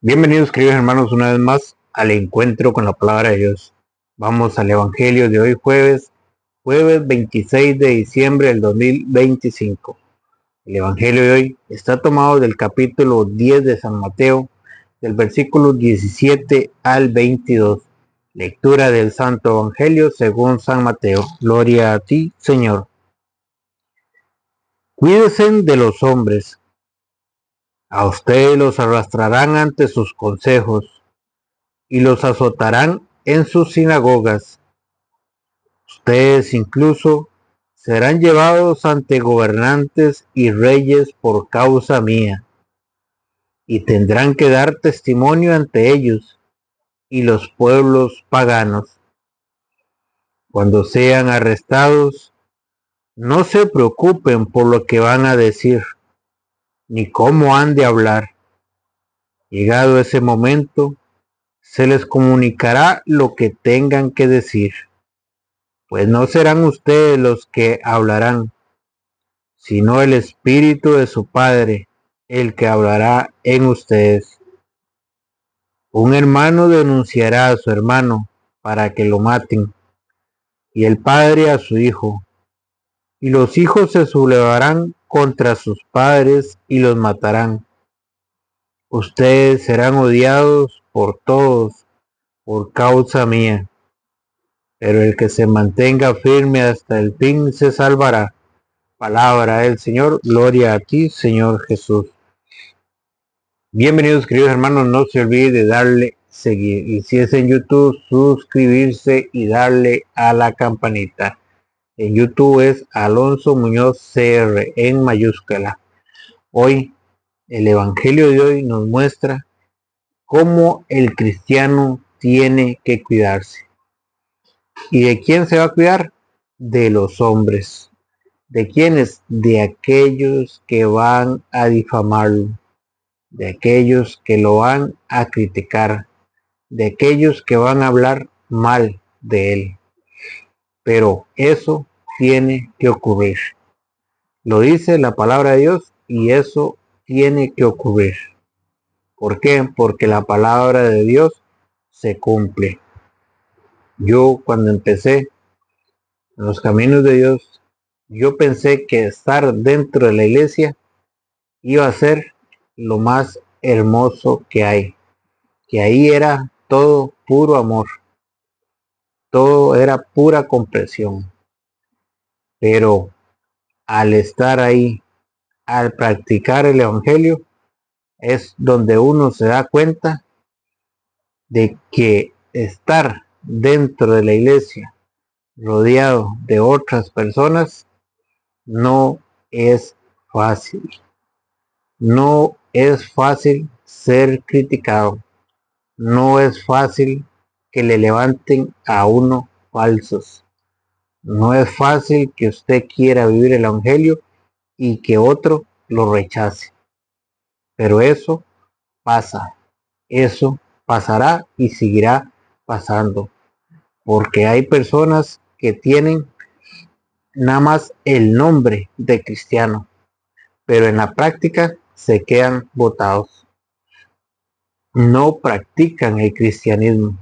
Bienvenidos, queridos hermanos, una vez más al encuentro con la palabra de Dios. Vamos al Evangelio de hoy jueves 26 de diciembre del 2025. El Evangelio de hoy está tomado del capítulo 10 de San Mateo, del versículo 17 al 22. Lectura del Santo Evangelio según San Mateo. Gloria a ti, Señor. Cuídense de los hombres. A ustedes los arrastrarán ante sus consejos y los azotarán en sus sinagogas. Ustedes incluso serán llevados ante gobernantes y reyes por causa mía, y tendrán que dar testimonio ante ellos y los pueblos paganos. Cuando sean arrestados, no se preocupen por lo que van a decir, ni cómo han de hablar. Llegado ese momento, se les comunicará lo que tengan que decir. Pues no serán ustedes los que hablarán, sino el Espíritu de su Padre, el que hablará en ustedes. Un hermano denunciará a su hermano para que lo maten, y el padre a su hijo, y los hijos se sublevarán contra sus padres y los matarán. Ustedes serán odiados por todos por causa mía, pero el que se mantenga firme hasta el fin se salvará. Palabra del Señor, gloria a ti, Señor Jesús. Bienvenidos, queridos hermanos, no se olvide de darle seguir, y si es en YouTube, suscribirse y darle a la campanita. En YouTube es Alonso Muñoz CR en mayúscula. Hoy, el Evangelio de hoy nos muestra cómo el cristiano tiene que cuidarse. ¿Y de quién se va a cuidar? De los hombres. ¿De quiénes? De aquellos que van a difamarlo, de aquellos que lo van a criticar, de aquellos que van a hablar mal de él. Pero eso tiene que ocurrir. Lo dice la palabra de Dios y eso tiene que ocurrir. ¿Por qué? Porque la palabra de Dios se cumple. Yo cuando empecé en los caminos de Dios, yo pensé que estar dentro de la iglesia iba a ser lo más hermoso que hay, que ahí era todo puro amor, todo era pura comprensión. Pero al estar ahí, al practicar el Evangelio, es donde uno se da cuenta de que estar dentro de la iglesia, rodeado de otras personas, no es fácil. No es fácil ser criticado. No es fácil que le levanten a uno falsos. No es fácil que usted quiera vivir el Evangelio y que otro lo rechace. Pero eso pasa. Eso pasará y seguirá pasando. Porque hay personas que tienen nada más el nombre de cristiano, pero en la práctica se quedan botados. No practican el cristianismo.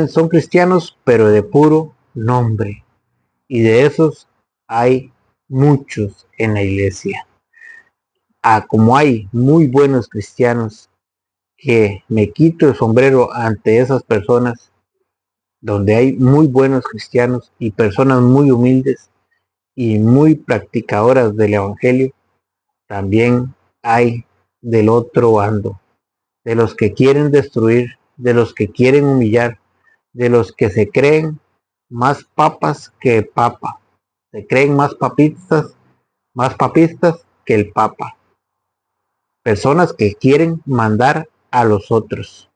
Son cristianos, pero de puro nombre. Y de esos hay muchos en la iglesia. Como hay muy buenos cristianos, que me quito el sombrero ante esas personas, donde hay muy buenos cristianos y personas muy humildes y muy practicadoras del Evangelio, también hay del otro bando, de los que quieren destruir, de los que quieren humillar, de los que se creen más papas que el Papa, se creen más papistas que el Papa. Personas que quieren mandar a los otros,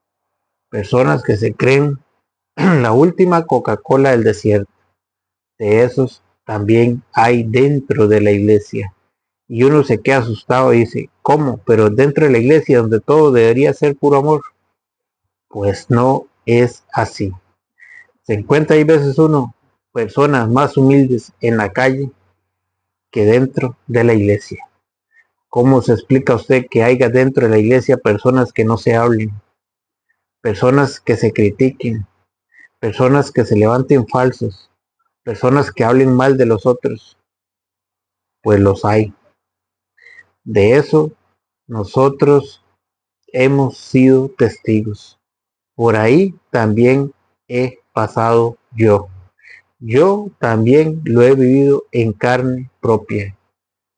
personas que se creen la última Coca-Cola del desierto. De esos también hay dentro de la iglesia. Y uno se queda asustado y dice, ¿cómo? Pero dentro de la iglesia donde todo debería ser puro amor. Pues no es así. Se encuentra ahí veces uno, personas más humildes en la calle que dentro de la iglesia. ¿Cómo se explica usted que haya dentro de la iglesia personas que no se hablen, personas que se critiquen, personas que se levanten falsos, personas que hablen mal de los otros? Pues los hay. De eso nosotros hemos sido testigos. Por ahí también he pasado yo. Yo también lo he vivido en carne propia.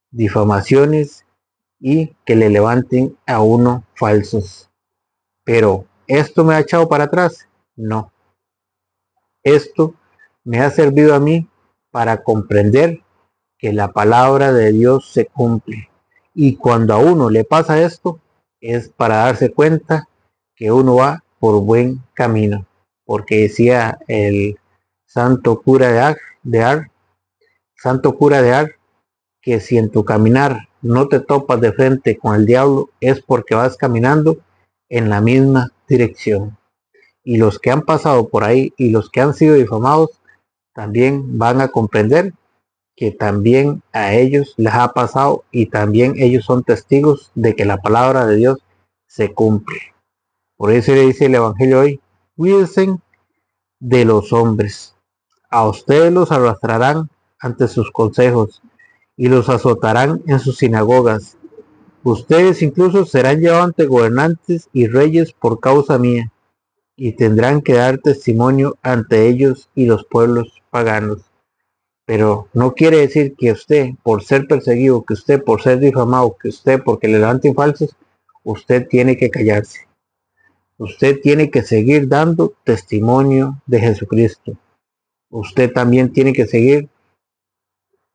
Difamaciones y que le levanten a uno falsos. Pero, ¿esto me ha echado para atrás? No. Esto me ha servido a mí para comprender que la palabra de Dios se cumple. Y cuando a uno le pasa esto, es para darse cuenta que uno va por buen camino. Porque decía el santo cura santo cura de Ar, que si en tu caminar no te topas de frente con el diablo, es porque vas caminando en la misma dirección. Y los que han pasado por ahí y los que han sido difamados también van a comprender que también a ellos les ha pasado y también ellos son testigos de que la palabra de Dios se cumple. Por eso le dice el Evangelio hoy: cuídense de los hombres. A ustedes los arrastrarán ante sus consejos y los azotarán en sus sinagogas. Ustedes incluso serán llevados ante gobernantes y reyes por causa mía, y tendrán que dar testimonio ante ellos y los pueblos paganos. Pero no quiere decir que usted, por ser perseguido, que usted por ser difamado, que usted porque le levanten falsos, usted tiene que callarse. Usted tiene que seguir dando testimonio de Jesucristo. Usted también tiene que seguir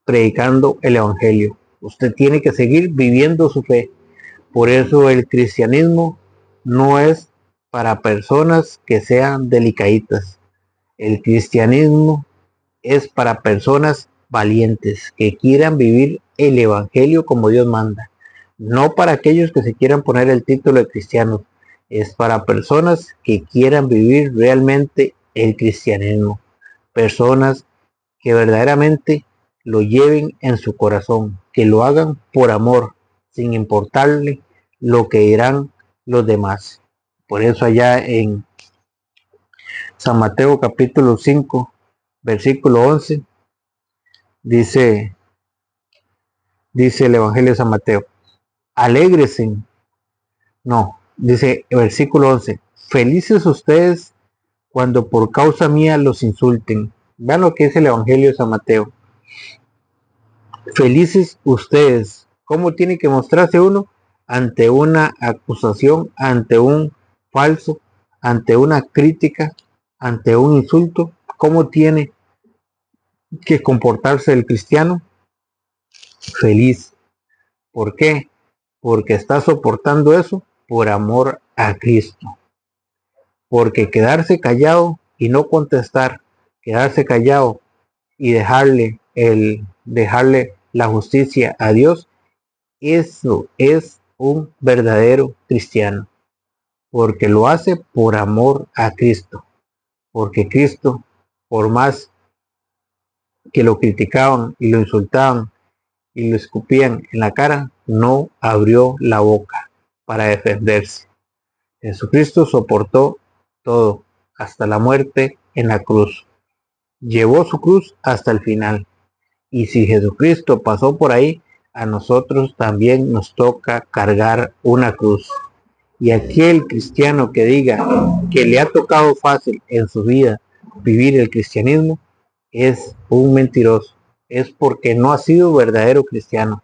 predicando el Evangelio. Usted tiene que seguir viviendo su fe. Por eso el cristianismo no es para personas que sean delicaditas. El cristianismo es para personas valientes que quieran vivir el Evangelio como Dios manda. No para aquellos que se quieran poner el título de cristianos. Es para personas que quieran vivir realmente el cristianismo. Personas que verdaderamente lo lleven en su corazón, que lo hagan por amor, sin importarle lo que dirán los demás. Por eso allá en San Mateo capítulo 5, versículo 11, dice el Evangelio de San Mateo: alégrese, no, dice el versículo 11, felices ustedes cuando por causa mía los insulten. Vean lo que es el Evangelio de San Mateo. Felices ustedes. ¿Cómo tiene que mostrarse uno? Ante una acusación, ante un falso, ante una crítica, ante un insulto. ¿Cómo tiene que comportarse el cristiano? Feliz. ¿Por qué? Porque está soportando eso por amor a Cristo. Porque quedarse callado y no contestar, quedarse callado y dejarle la justicia a Dios, eso es un verdadero cristiano, porque lo hace por amor a Cristo, porque Cristo, por más que lo criticaban y lo insultaban y lo escupían en la cara, no abrió la boca para defenderse. Jesucristo soportó todo, hasta la muerte en la cruz. Llevó su cruz hasta el final. Y si Jesucristo pasó por ahí, a nosotros también nos toca cargar una cruz. Y aquel cristiano que diga que le ha tocado fácil en su vida vivir el cristianismo, es un mentiroso. Es porque no ha sido verdadero cristiano.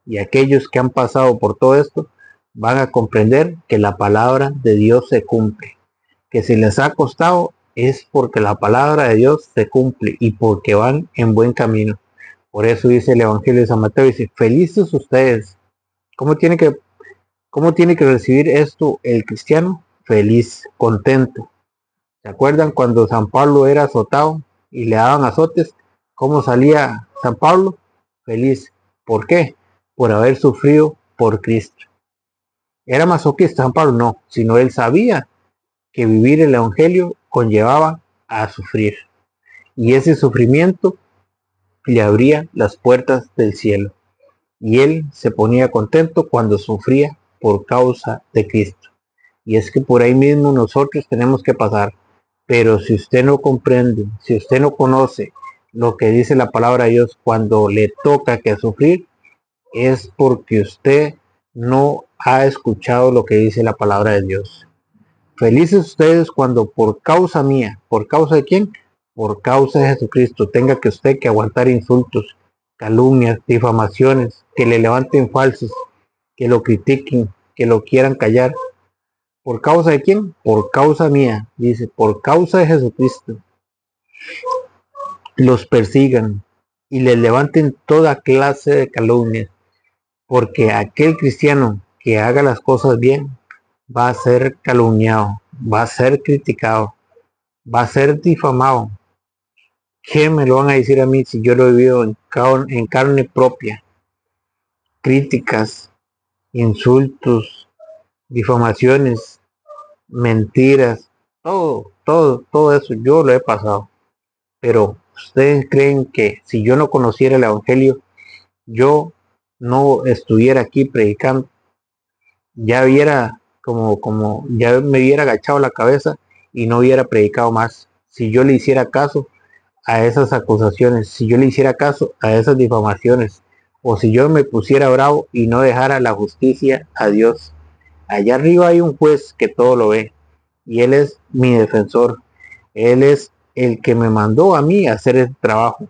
Y aquellos que han pasado por todo esto van a comprender que la palabra de Dios se cumple. Que si les ha costado es porque la palabra de Dios se cumple y porque van en buen camino. Por eso dice el Evangelio de San Mateo, dice, felices ustedes. ¿Cómo tiene que recibir esto el cristiano? Feliz, contento. ¿Se acuerdan cuando San Pablo era azotado y le daban azotes? ¿Cómo salía San Pablo? Feliz. ¿Por qué? Por haber sufrido por Cristo. ¿Era masoquista San Pablo? No, sino él sabía que vivir el Evangelio conllevaba a sufrir. Y ese sufrimiento le abría las puertas del cielo. y él se ponía contento cuando sufría por causa de Cristo. Y es que por ahí mismo nosotros tenemos que pasar. Pero si usted no comprende, si usted no conoce lo que dice la palabra de Dios cuando le toca que sufrir, es porque usted no ha escuchado lo que dice la palabra de Dios. Felices ustedes cuando por causa mía, ¿por causa de quién? Por causa de Jesucristo, tenga que usted que aguantar insultos, calumnias, difamaciones, que le levanten falsos, que lo critiquen, que lo quieran callar. ¿Por causa de quién? Por causa mía, dice, por causa de Jesucristo. Los persigan y les levanten toda clase de calumnias, porque aquel cristiano que haga las cosas bien va a ser calumniado, va a ser criticado, va a ser difamado. ¿Qué me lo van a decir a mí si yo lo he vivido en carne propia? Críticas, insultos, difamaciones, mentiras, todo eso yo lo he pasado. Pero ustedes creen que si yo no conociera el Evangelio, yo no estuviera aquí predicando, ya hubiera ya me hubiera agachado la cabeza y no hubiera predicado más. Si yo le hiciera caso a esas acusaciones, si yo le hiciera caso a esas difamaciones, o si yo me pusiera bravo y no dejara la justicia a Dios. Allá arriba hay un juez que todo lo ve y él es mi defensor. Él es el que me mandó a mí a hacer ese trabajo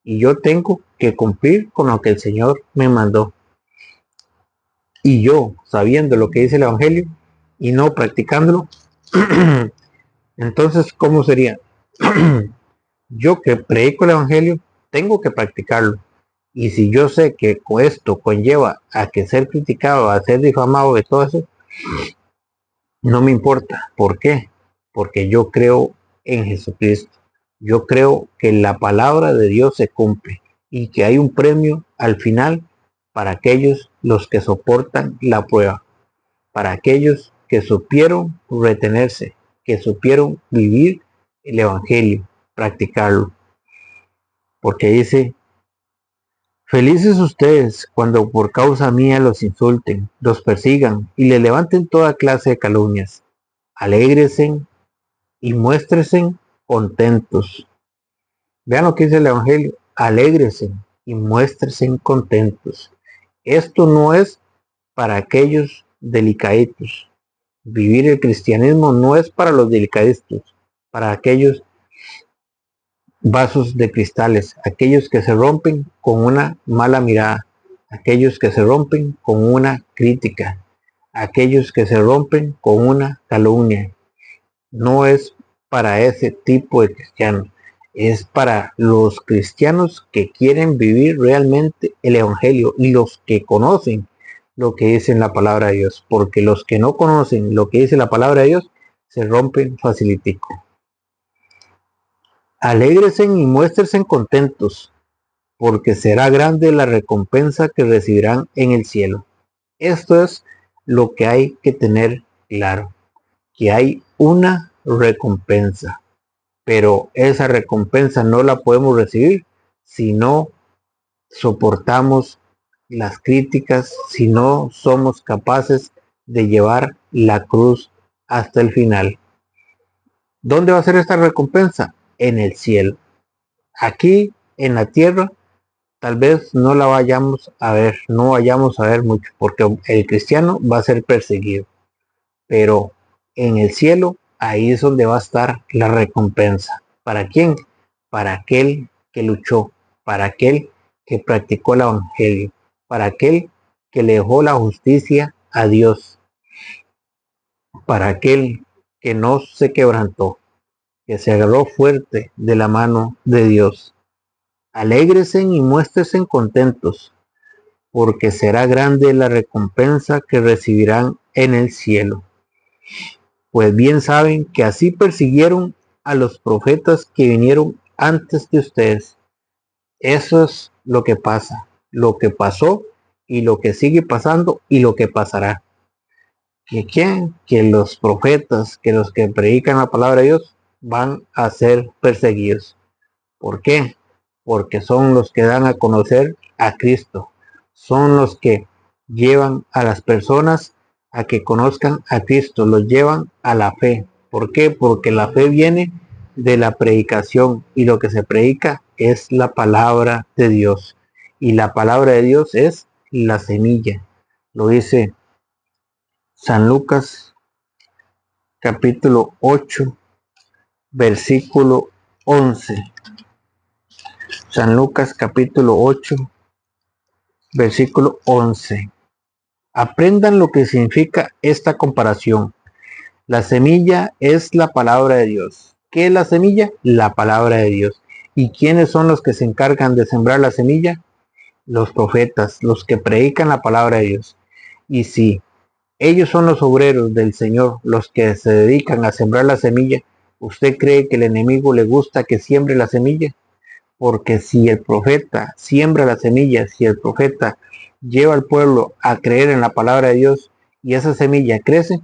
y yo tengo que cumplir con lo que el Señor me mandó. Y yo, sabiendo lo que dice el Evangelio y no practicándolo, entonces, ¿cómo sería? Yo que predico el Evangelio, tengo que practicarlo. Y si yo sé que esto conlleva a que ser criticado, a ser difamado de todo eso, no me importa. ¿Por qué? Porque yo creo en Jesucristo. Yo creo que la palabra de Dios se cumple y que hay un premio al final para aquellos los que soportan la prueba, para aquellos que supieron retenerse, que supieron vivir el Evangelio, practicarlo. Porque dice, felices ustedes cuando por causa mía los insulten, los persigan y le levanten toda clase de calumnias. Alégresen y muéstrense contentos. Vean lo que dice el Evangelio. Alégresen y muéstrense contentos. Esto no es para aquellos delicaditos. Vivir el cristianismo no es para los delicaditos, para aquellos vasos de cristales, aquellos que se rompen con una mala mirada, aquellos que se rompen con una crítica, aquellos que se rompen con una calumnia. No es para ese tipo de cristianos, es para los cristianos que quieren vivir realmente el Evangelio y los que conocen lo que dice en la palabra de Dios, porque los que no conocen lo que dice la palabra de Dios se rompen facilitico. Alégresen y muéstrense contentos, porque será grande la recompensa que recibirán en el cielo. Esto es lo que hay que tener claro, que hay una recompensa, pero esa recompensa no la podemos recibir si no soportamos las críticas, si no somos capaces de llevar la cruz hasta el final. ¿Dónde va a ser esta recompensa? En el cielo. Aquí en la tierra tal vez no la vayamos a ver, no vayamos a ver mucho, porque el cristiano va a ser perseguido, pero en el cielo ahí es donde va a estar la recompensa. ¿Para quién? Para aquel que luchó, para aquel que practicó el Evangelio, para aquel que le dejó la justicia a Dios, para aquel que no se quebrantó, que se agarró fuerte de la mano de Dios. Alégresen y muéstrense contentos, porque será grande la recompensa que recibirán en el cielo. Pues bien saben que así persiguieron a los profetas que vinieron antes de ustedes. Eso es lo que pasa, lo que pasó y lo que sigue pasando y lo que pasará. ¿Que quién? Que los profetas, que los que predican la palabra de Dios van a ser perseguidos. ¿Por qué? Porque son los que dan a conocer a Cristo, son los que llevan a las personas a que conozcan a Cristo, los llevan a la fe. ¿Por qué? Porque la fe viene de la predicación y lo que se predica es la palabra de Dios. Y la palabra de Dios es la semilla. Lo dice San Lucas capítulo 8, versículo 11. San Lucas capítulo 8, versículo 11. Aprendan lo que significa esta comparación. La semilla es la palabra de Dios. ¿Qué es la semilla? La palabra de Dios. ¿Y quiénes son los que se encargan de sembrar la semilla? Los profetas, los que predican la palabra de Dios. Y si ellos son los obreros del Señor, los que se dedican a sembrar la semilla, ¿usted cree que el enemigo le gusta que siembre la semilla? Porque si el profeta siembra la semilla, si el profeta lleva al pueblo a creer en la palabra de Dios y esa semilla crece,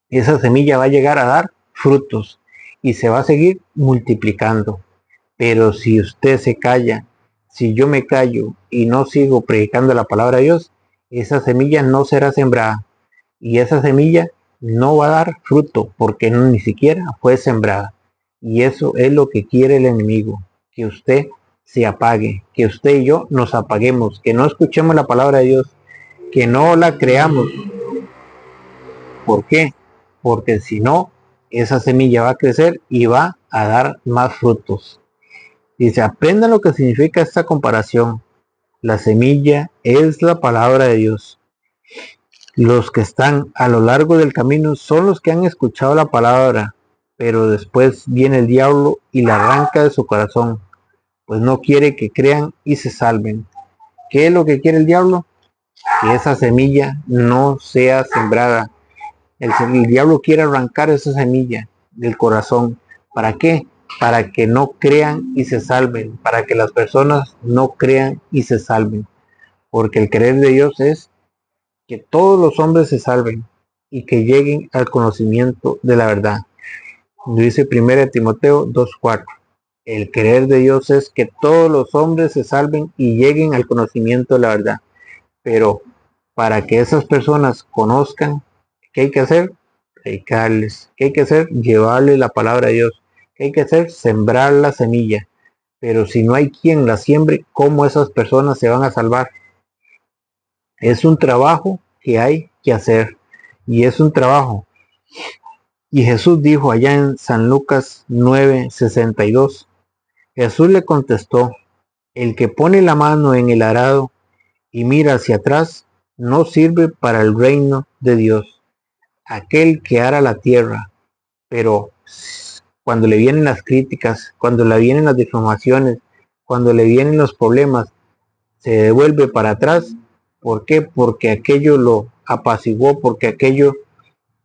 esa semilla va a llegar a dar frutos y se va a seguir multiplicando. Pero si usted se calla, si yo me callo y no sigo predicando la palabra de Dios, esa semilla no será sembrada y esa semilla no va a dar fruto porque ni siquiera fue sembrada. Y eso es lo que quiere el enemigo, que usted se apague, que usted y yo nos apaguemos, que no escuchemos la palabra de Dios, que no la creamos. ¿Por qué? Porque si no, esa semilla va a crecer y va a dar más frutos. Dice, aprendan lo que significa esta comparación. La semilla es la palabra de Dios. Los que están a lo largo del camino son los que han escuchado la palabra, pero después viene el diablo y la arranca de su corazón, pues no quiere que crean y se salven. ¿Qué es lo que quiere el diablo? Que esa semilla no sea sembrada. El diablo quiere arrancar esa semilla del corazón. ¿Para qué? Para que no crean y se salven, para que las personas no crean y se salven. Porque el querer de Dios es que todos los hombres se salven y que lleguen al conocimiento de la verdad. Dice 1 Timoteo 2:4. El querer de Dios es que todos los hombres se salven y lleguen al conocimiento de la verdad. Pero para que esas personas conozcan, ¿qué hay que hacer? Predicarles. ¿Qué hay que hacer? Llevarles la palabra de Dios. ¿Qué hay que hacer? Sembrar la semilla. Pero si no hay quien la siembre, ¿cómo esas personas se van a salvar? Es un trabajo que hay que hacer. Y es un trabajo. Y Jesús dijo allá en San Lucas 9:62. Jesús le contestó, el que pone la mano en el arado y mira hacia atrás, no sirve para el reino de Dios. Aquel que ara la tierra, pero cuando le vienen las críticas, cuando le vienen las difamaciones, cuando le vienen los problemas, se devuelve para atrás. ¿Por qué? Porque aquello lo apaciguó, porque aquello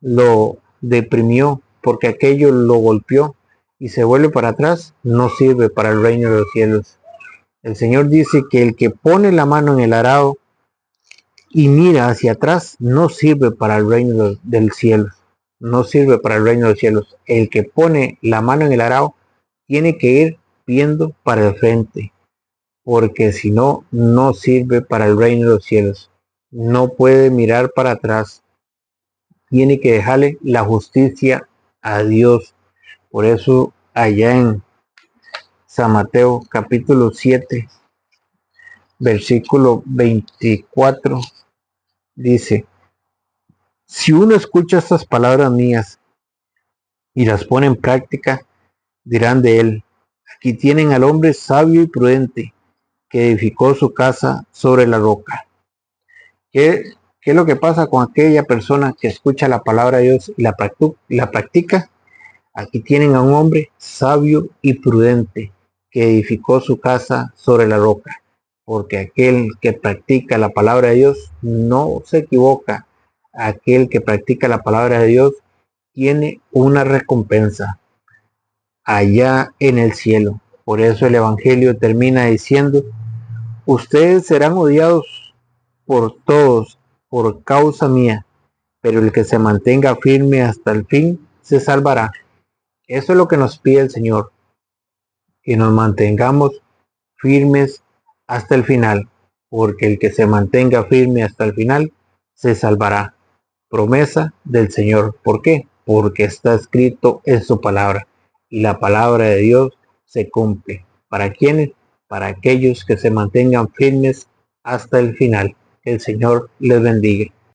lo deprimió, porque aquello lo golpeó y se vuelve para atrás, no sirve para el reino de los cielos. El Señor dice que el que pone la mano en el arado y mira hacia atrás no sirve para el reino del cielo. No sirve para el reino de los cielos. El que pone la mano en el arado tiene que ir viendo para el frente, porque si no, no sirve para el reino de los cielos. No puede mirar para atrás. Tiene que dejarle la justicia a Dios. Por eso allá en San Mateo capítulo 7, versículo 24, dice, si uno escucha estas palabras mías y las pone en práctica, dirán de él, aquí tienen al hombre sabio y prudente que edificó su casa sobre la roca. ¿Qué es lo que pasa con aquella persona que escucha la palabra de Dios y la practica? Aquí tienen a un hombre sabio y prudente que edificó su casa sobre la roca. Porque aquel que practica la palabra de Dios no se equivoca. Aquel que practica la palabra de Dios tiene una recompensa allá en el cielo. Por eso el Evangelio termina diciendo, ustedes serán odiados por todos por causa mía, pero el que se mantenga firme hasta el fin se salvará. Eso es lo que nos pide el Señor, que nos mantengamos firmes hasta el final. porque el que se mantenga firme hasta el final se salvará. Promesa del Señor. ¿Por qué? Porque está escrito en su palabra y la palabra de Dios se cumple. ¿Para quiénes? Para aquellos que se mantengan firmes hasta el final. Que el Señor les bendiga.